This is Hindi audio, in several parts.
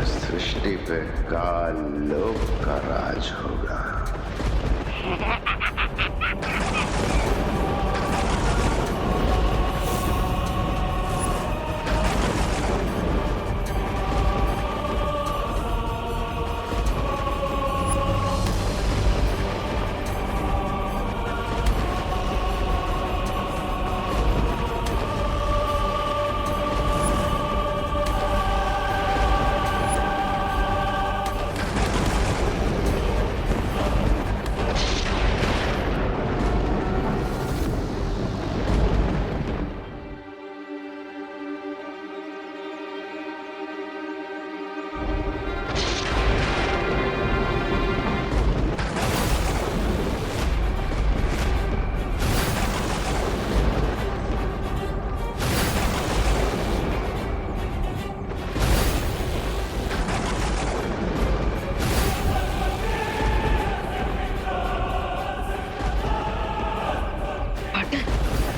सृष्टि पे काल लोक का राज होगा।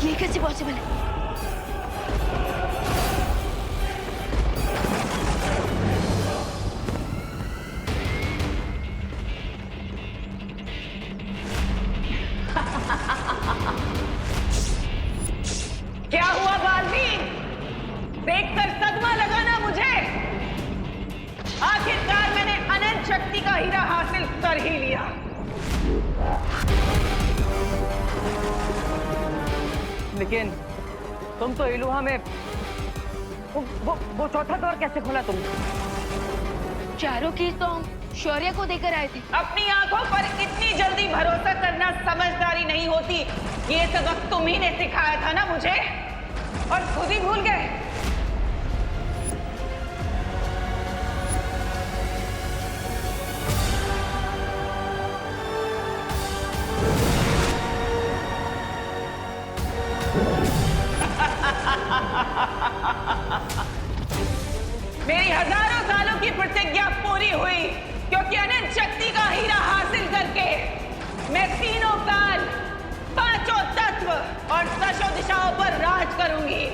ये कैसे पॉसिबल है? क्या हुआ बालवीर? देखकर सदमा लगा ना मुझे? आखिरकार मैंने अनंत शक्ति का हीरा हासिल कर ही लिया। लेकिन तुम तो इलुहा में वो चौथा द्वार कैसे खोला तुमने? चारों की तो हम शौर्य को देकर आए थे। अपनी आंखों पर इतनी जल्दी भरोसा करना समझदारी नहीं होती। ये सबक तुम ही ने सिखाया था ना मुझे, और खुद ही भूल गए। मेरी हजारों सालों की प्रतिज्ञा पूरी हुई, क्योंकि अनंत शक्ति का हीरा हासिल करके मैं तीनों काल, पांचों तत्व और दशों दिशाओं पर राज करूंगी।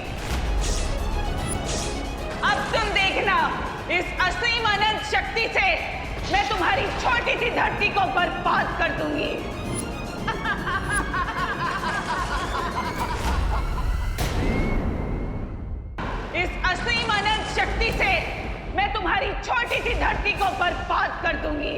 अब तुम देखना, इस असीम अनंत शक्ति से मैं तुम्हारी छोटी सी धरती को बर्बाद कर दूंगी। इस असीम अनंत शक्ति से मैं तुम्हारी छोटी सी धरती को बर्बाद कर दूंगी।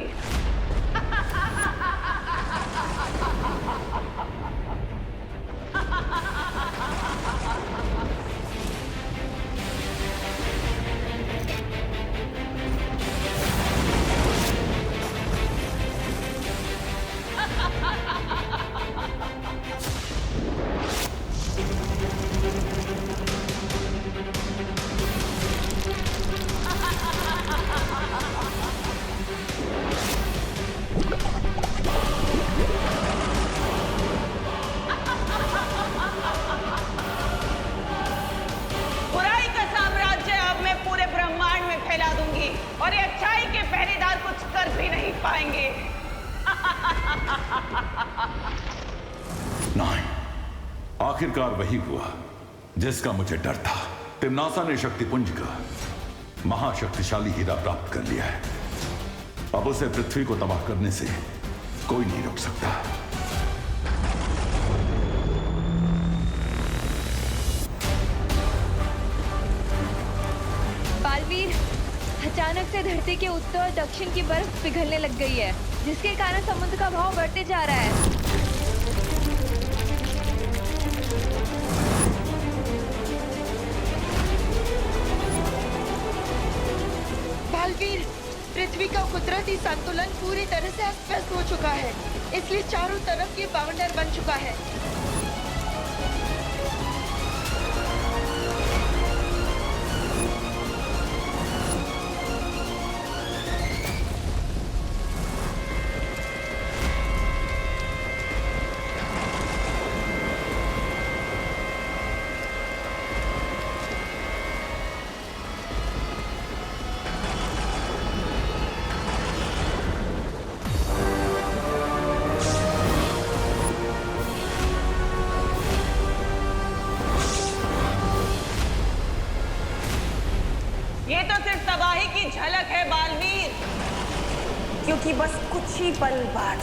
और ये अच्छाई के पहरेदार कुछ कर भी नहीं पाएंगे। नहीं, आखिरकार वही हुआ जिसका मुझे डर था। तिम्नासा ने शक्तिपुंज का महाशक्तिशाली हीरा प्राप्त कर लिया है। अब उसे पृथ्वी को तबाह करने से कोई नहीं रोक सकता। बालवीर, अचानक से धरती के उत्तर और दक्षिण की बर्फ पिघलने लग गई है, जिसके कारण समुद्र का भाव बढ़ते जा रहा है। बालवीर, पृथ्वी का कुदरती संतुलन पूरी तरह से अस्त हो चुका है, इसलिए चारों तरफ ये बाउंडर बन चुका है। क्योंकि बस कुछ ही पल बाद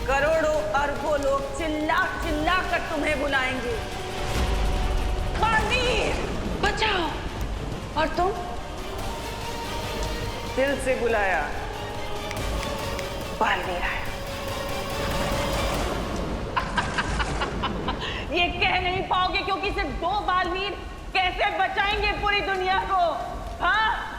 करोड़ों अरबों लोग चिल्ला चिल्ला कर तुम्हें बुलाएंगे, बालवीर बचाओ, और तुम दिल से बुलाया, बालवीर आया। ये कह नहीं पाओगे क्योंकि सिर्फ 2 बालवीर कैसे बचाएंगे पूरी दुनिया को, हाँ?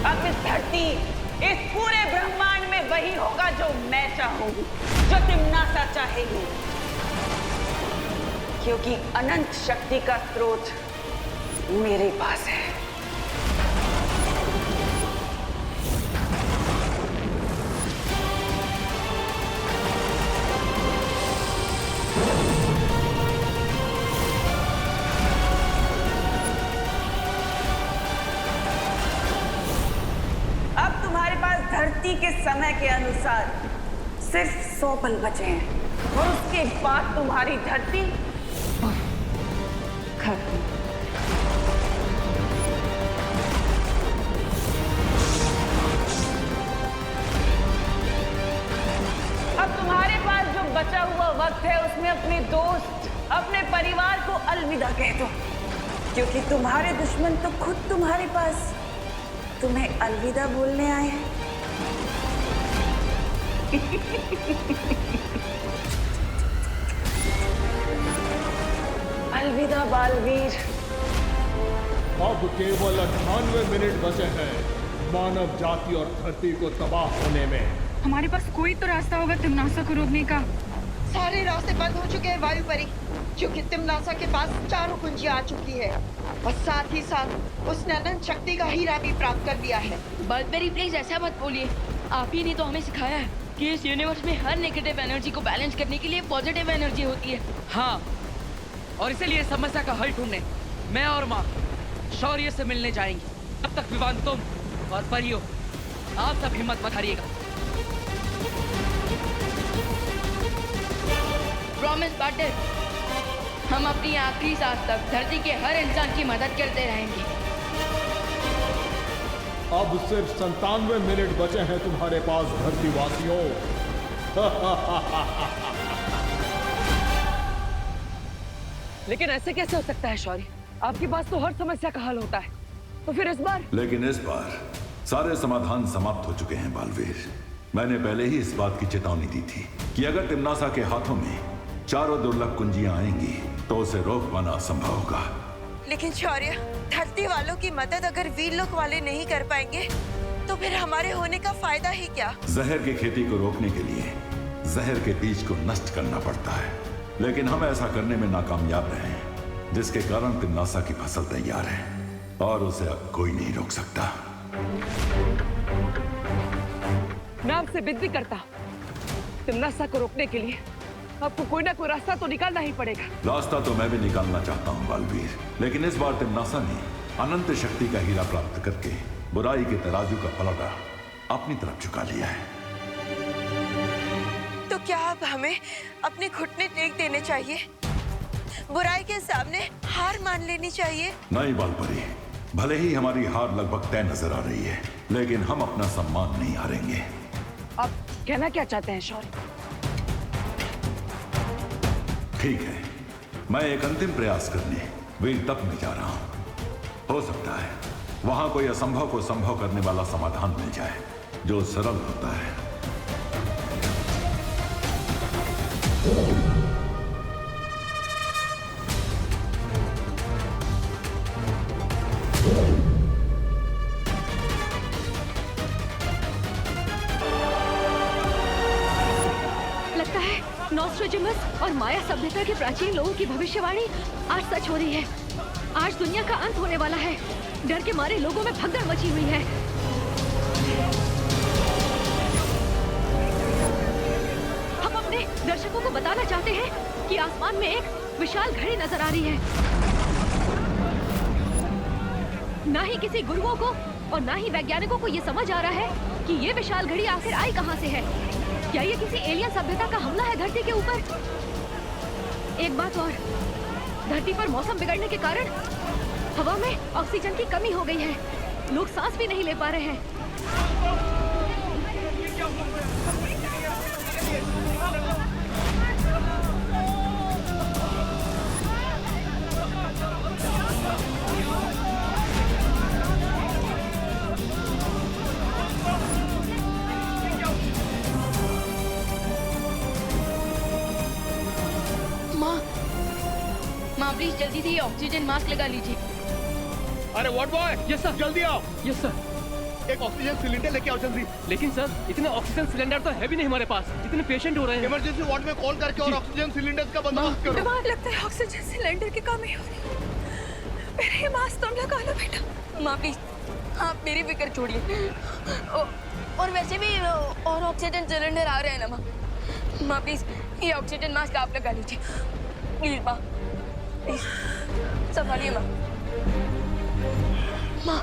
अब इस धरती, इस पूरे ब्रह्मांड में वही होगा जो मैं चाहूंगी, जो तिम्नासा चाहेगी, क्योंकि अनंत शक्ति का स्रोत मेरे पास है। धरती के समय के अनुसार सिर्फ 100 पल बचे हैं और उसके बाद तुम्हारी धरती खत्म। अब तुम्हारे पास जो बचा हुआ वक्त है उसमें अपने दोस्त, अपने परिवार को अलविदा कह दो, क्योंकि तुम्हारे दुश्मन तो खुद तुम्हारे पास तुम्हें अलविदा बोलने आए हैं। अलविदा बालवीर। अब केवल 98 मिनट बचे हैं मानव जाति और धरती को तबाह होने में। हमारे पास कोई तो रास्ता होगा तिम्नासा को रोकने का। सारे रास्ते बंद हो चुके हैं वायु परी, क्योंकि तिम्नासा के पास 4 कुंजियां आ चुकी है और साथ ही साथ उसने अनंत शक्ति का हीरा भी प्राप्त कर लिया है। बल्बेरी प्लीज ऐसा मत बोलिए, आप ही ने तो हमें सिखाया है कि इस यूनिवर्स में हर नेगेटिव एनर्जी को बैलेंस करने के लिए पॉजिटिव एनर्जी होती है। हाँ, और इसीलिए समस्या का हल ढूंढने मैं और माँ शौर्य से मिलने जाएंगे। तब तक विवान तुम और परियो आप सब हिम्मत मत हारिएगा। प्रॉमिस पार्टनर, हम अपनी आखिरी सांस तक धरती के हर इंसान की मदद करते रहेंगे। अब सिर्फ 97 मिनट बचे हैं तुम्हारे पास धरतीवासियों। लेकिन ऐसे कैसे हो सकता है शौर्य? आपके पास तो हर समस्या का हल होता है, तो फिर इस बार? लेकिन इस बार सारे समाधान समाप्त हो चुके हैं बालवीर। मैंने पहले ही इस बात की चेतावनी दी थी कि अगर तिम्नासा के हाथों में 4 दुर्लभ कुंजियां आएंगी तो उसे रोक पाना असंभव होगा। लेकिन शौर्य, धरती वालों की मदद अगर वीर लोक वाले नहीं कर पाएंगे तो फिर हमारे होने का फायदा ही क्या? जहर की खेती को रोकने के लिए जहर के बीज को नष्ट करना पड़ता है, लेकिन हम ऐसा करने में नाकामयाब रहे हैं, जिसके कारण तिम्नासा की फसल तैयार है और उसे अब कोई नहीं रोक सकता। मैं आपसे विनती करता हूं, तिम्नासा को रोकने के लिए आपको कोई ना कोई रास्ता तो निकालना ही पड़ेगा। रास्ता तो मैं भी निकालना चाहता हूँ बालवीर, लेकिन इस बार तिम्नासा ने अनंत शक्ति का हीरा प्राप्त करके बुराई के तराजू का पलड़ा अपनी तरफ झुका लिया है। तो क्या अब हमें अपने घुटने टेक देने चाहिए? बुराई के सामने हार मान लेनी चाहिए? नहीं बालपरी, भले ही हमारी हार लगभग तय नजर आ रही है, लेकिन हम अपना सम्मान नहीं हारेंगे। आप कहना क्या चाहते हैं शौर्य? ठीक है, मैं एक अंतिम प्रयास करने वीर तप में जा रहा हूं। हो सकता है वहां कोई असंभव को संभव करने वाला समाधान मिल जाए जो सरल होता है। लगता है नॉस्ट्रेडमस और माया सभ्यता के प्राचीन लोगों की भविष्यवाणी आज सच हो रही है। आज दुनिया का अंत होने वाला है। डर के मारे लोगों में भगदड़ मची हुई है। हम अपने दर्शकों को बताना चाहते हैं कि आसमान में एक विशाल घड़ी नजर आ रही है। ना ही किसी गुरुओं को और ना ही वैज्ञानिकों को ये समझ आ रहा है कि ये विशाल घड़ी आखिर आई कहां से है। क्या ये किसी एलियन सभ्यता का हमला है धरती के ऊपर? एक बात और, धरती पर मौसम बिगड़ने के कारण हवा में ऑक्सीजन की कमी हो गई है। लोग सांस भी नहीं ले पा रहे हैं। माँ प्लीज जल्दी से ये ऑक्सीजन मास्क लगा लीजिए। अरे व्हाट बॉय, यस सर। जल्दी आओ। Yes sir. एक ऑक्सीजन सिलेंडर लेके आओ जल्दी। लेकिन सर इतने ऑक्सीजन सिलेंडर तो है भी नहीं हमारे पास। इतने पेशेंट हो रहे हैं। इमरजेंसी वार्ड में कॉल करके और ऑक्सीजन सिलेंडर का बंदोबस्त करो। बीमार लगता है, ऑक्सीजन सिलेंडर की कमी हो रही है। मेरे ये मास्क तुम लगा लो बेटा। माँ प्लीज आप मेरी फिक्र छोड़िए। और वैसे भी और ऑक्सीजन सिलेंडर आ रहे हैं ना माँ। माँ प्लीज ये ऑक्सीजन मास्क आप लगा लीजिए प्लीज। माँ प्लीज संभालिए माँ। माँ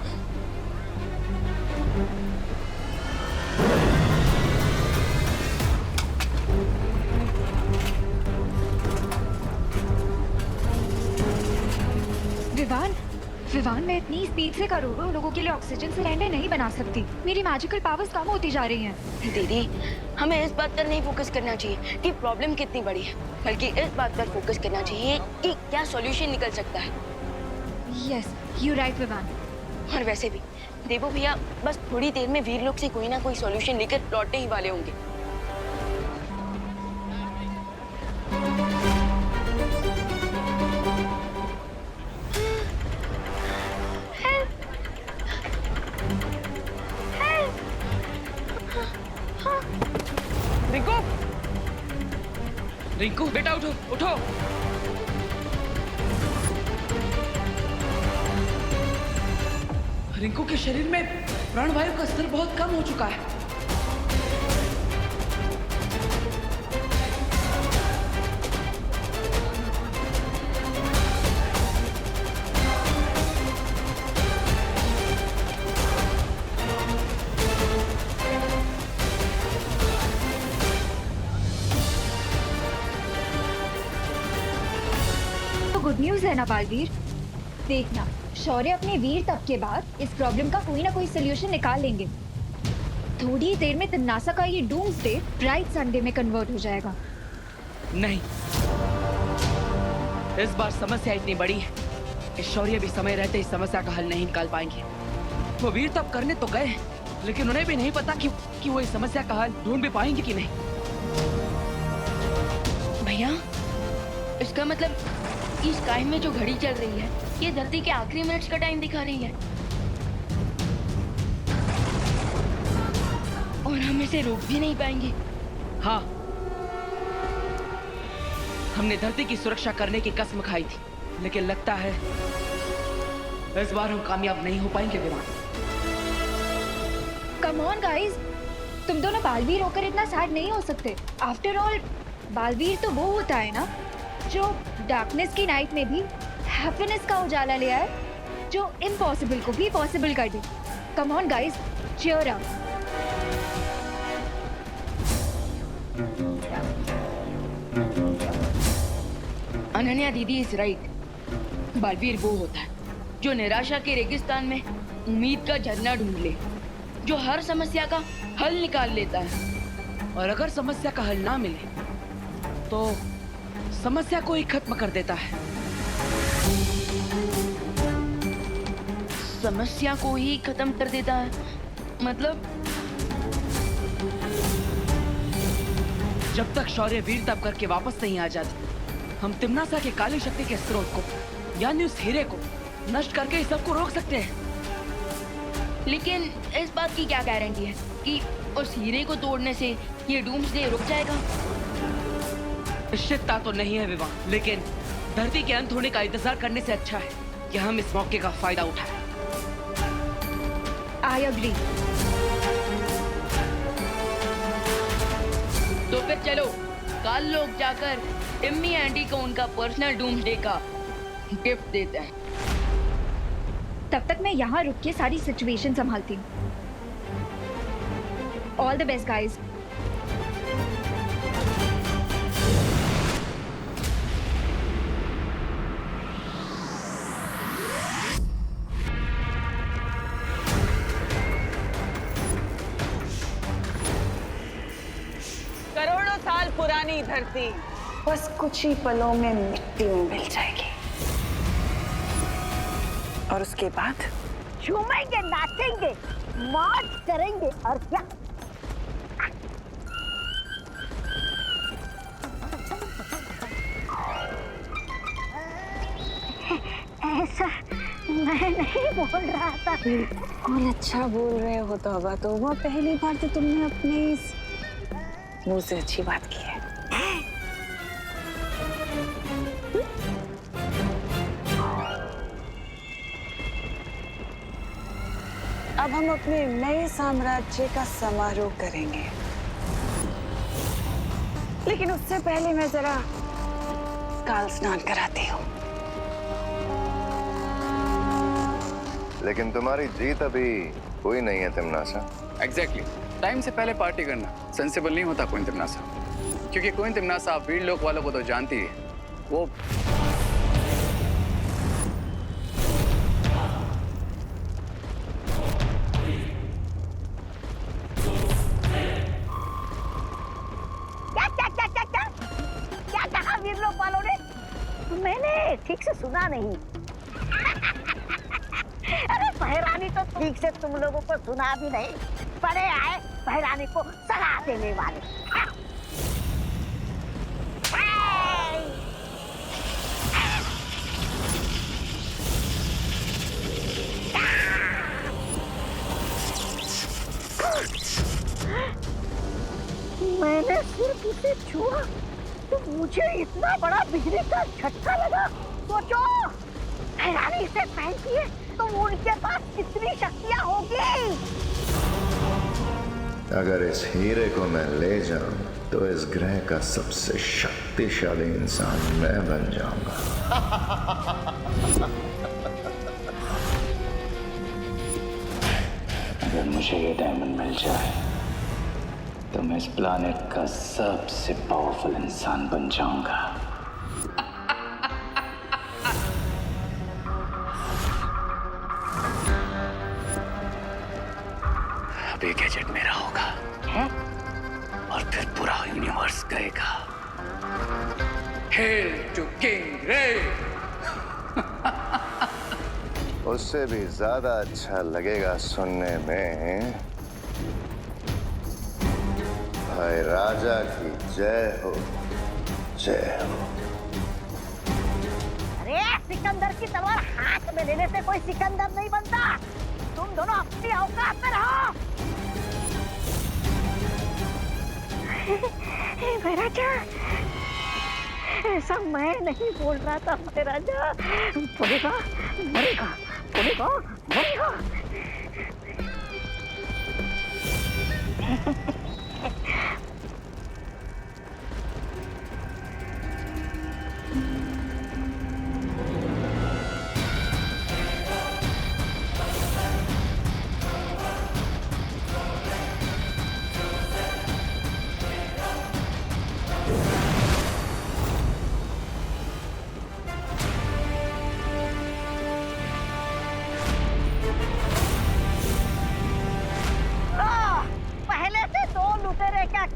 विवान मैं इतनी स्पीड से करोड़ों लोगों के लिए ऑक्सीजन सिलेंडर नहीं बना सकती। मेरी मैजिकल पावर्स कम होती जा रही हैं। दीदी हमें इस बात पर नहीं फोकस करना चाहिए कि प्रॉब्लम कितनी बड़ी है, बल्कि इस बात पर फोकस करना चाहिए कि क्या सॉल्यूशन निकल सकता है। Yes you right Vivaan. और वैसे भी देवो भैया बस थोड़ी देर में वीर लोग से कोई ना कोई सॉल्यूशन लेकर लौटने ही वाले होंगे। रिंकू, रिंकू बेटा उठो उठो। रिंकू के शरीर में प्राणवायु का स्तर बहुत कम हो चुका है। गुड न्यूज है ना बालवीर। देखना शौर्य अपने वीर तप के बाद इस प्रॉब्लम का कोई ना कोई सोल्यूशन निकाल लेंगे। थोड़ी देर में तन्नासा का ये डूम्सडे ब्राइट संडे में कन्वर्ट हो जाएगा। नहीं, इस बार समस्या इतनी बड़ी है कि शौर्य भी समय रहते इस समस्या का हल नहीं निकाल पाएंगे। वो वीर तप करने तो गए, लेकिन उन्हें भी नहीं पता कि वो इस समस्या का हल ढूंढ भी पाएंगे कि नहीं। भैया इसका मतलब इस टाइम में जो घड़ी चल रही है ये धरती के आखिरी मिनट्स का टाइम दिखा रही है और हम इसे रोक भी नहीं पाएंगे। हाँ, हमने धरती की सुरक्षा करने की कसम खाई थी, लेकिन लगता है इस बार हम कामयाब नहीं हो पाएंगे विमान। कम ऑन गाइस, तुम दोनों बालवीर होकर इतना सैड नहीं हो सकते। आफ्टर ऑल बालवीर तो वो होता है ना जो डार्कनेस की नाइट में भी हैप्पीनेस का उजाला ले आए, जो इम्पॉसिबल को भी पॉसिबल कर दे। Come on guys, cheer up. Ananya दीदी इज राइट। बालवीर वो होता है जो निराशा के रेगिस्तान में उम्मीद का झरना ढूंढ ले, जो हर समस्या का हल निकाल लेता है, और अगर समस्या का हल ना मिले तो समस्या को ही खत्म कर देता है। समस्या को ही खत्म कर देता है मतलब? जब तक शौर्य वीर तप करके वापस नहीं आ जाती, हम तिम्नासा के काली शक्ति के स्रोत को यानी उस हीरे को नष्ट करके इस सबको रोक सकते हैं। लेकिन इस बात की क्या गारंटी है कि उस हीरे को तोड़ने से ये डूम्सडे रुक जाएगा? निश्चितता तो नहीं है विवाह, लेकिन धरती के अंत होने का इंतजार करने से अच्छा है कि हम इस मौके का फायदा उठाएं। I agree. तो फिर चलो कल लोग जाकर टिम्मी आंटी को उनका पर्सनल डूम्सडे का गिफ्ट देते हैं। तब तक मैं यहाँ रुक के सारी सिचुएशन संभालती हूँ। All the best guys. धरती बस कुछ ही पलों में मिट्टी में मिल जाएगी और उसके बाद झूमेंगे, नाचेंगे, मौज करेंगे और क्या। ऐसा मैं नहीं बोल रहा था। बिल्कुल अच्छा बोल रहे हो तौबा तौबा, पहली बार तो तुमने अपने इस मुंह से अच्छी बात की है। अब हम अपने नए साम्राज्य का समारोह करेंगे, लेकिन उससे पहले मैं जरा काल स्नान कराती हूँ। लेकिन तुम्हारी जीत अभी हुई नहीं है तिमनासा। एग्जैक्टली टाइम से पहले पार्टी करना सेंसिबल नहीं होता क्वीन तिमनासा, क्योंकि क्वीन तिमनासा आप वीर लोक वालों को तो जानती है। वो क्या कहा वीर लोक वालों ने? मैंने ठीक से सुना नहीं। अरे पहरानी तो ठीक से तुम लोगों को सुना भी नहीं, पड़े आए पहरानी को सलाह देने वाले। मैंने सिर्फ उसे छुआ तो मुझे इतना बड़ा बिजली का झटका लगा। सोचो पहरानी से पहनती है तो उनके पास कितनी शक्तियां होगी। अगर इस हीरे को मैं ले जाऊं तो इस ग्रह का सबसे शक्तिशाली इंसान मैं बन जाऊंगा। अगर मुझे ये डायमंड मिल जाए तो मैं इस प्लैनेट का सबसे पावरफुल इंसान बन जाऊंगा। अब ये गैजेट मेरा होगा है? और फिर पूरा यूनिवर्स गएगा। हेल टू किंग रे। उससे भी ज्यादा अच्छा लगेगा सुनने में, भाई राजा की जय हो, जय हो। अरे सिकंदर की तलवार हाथ में लेने से कोई सिकंदर नहीं बनता। तुम दोनों अपनी औकात में रहो। महाराजा, ऐसा मैं नहीं बोल रहा था महाराजा। पड़ेगा मरेगा, पड़ेगा मरेगा।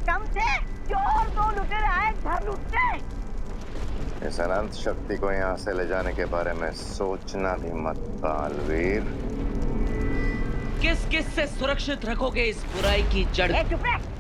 कम थे जो और दो लुटेरे आए घर लुटते। इस अनंत शक्ति को यहाँ से ले जाने के बारे में सोचना भी मत बालवीर। किस किस से सुरक्षित रखोगे इस बुराई की जड़? चुप रह।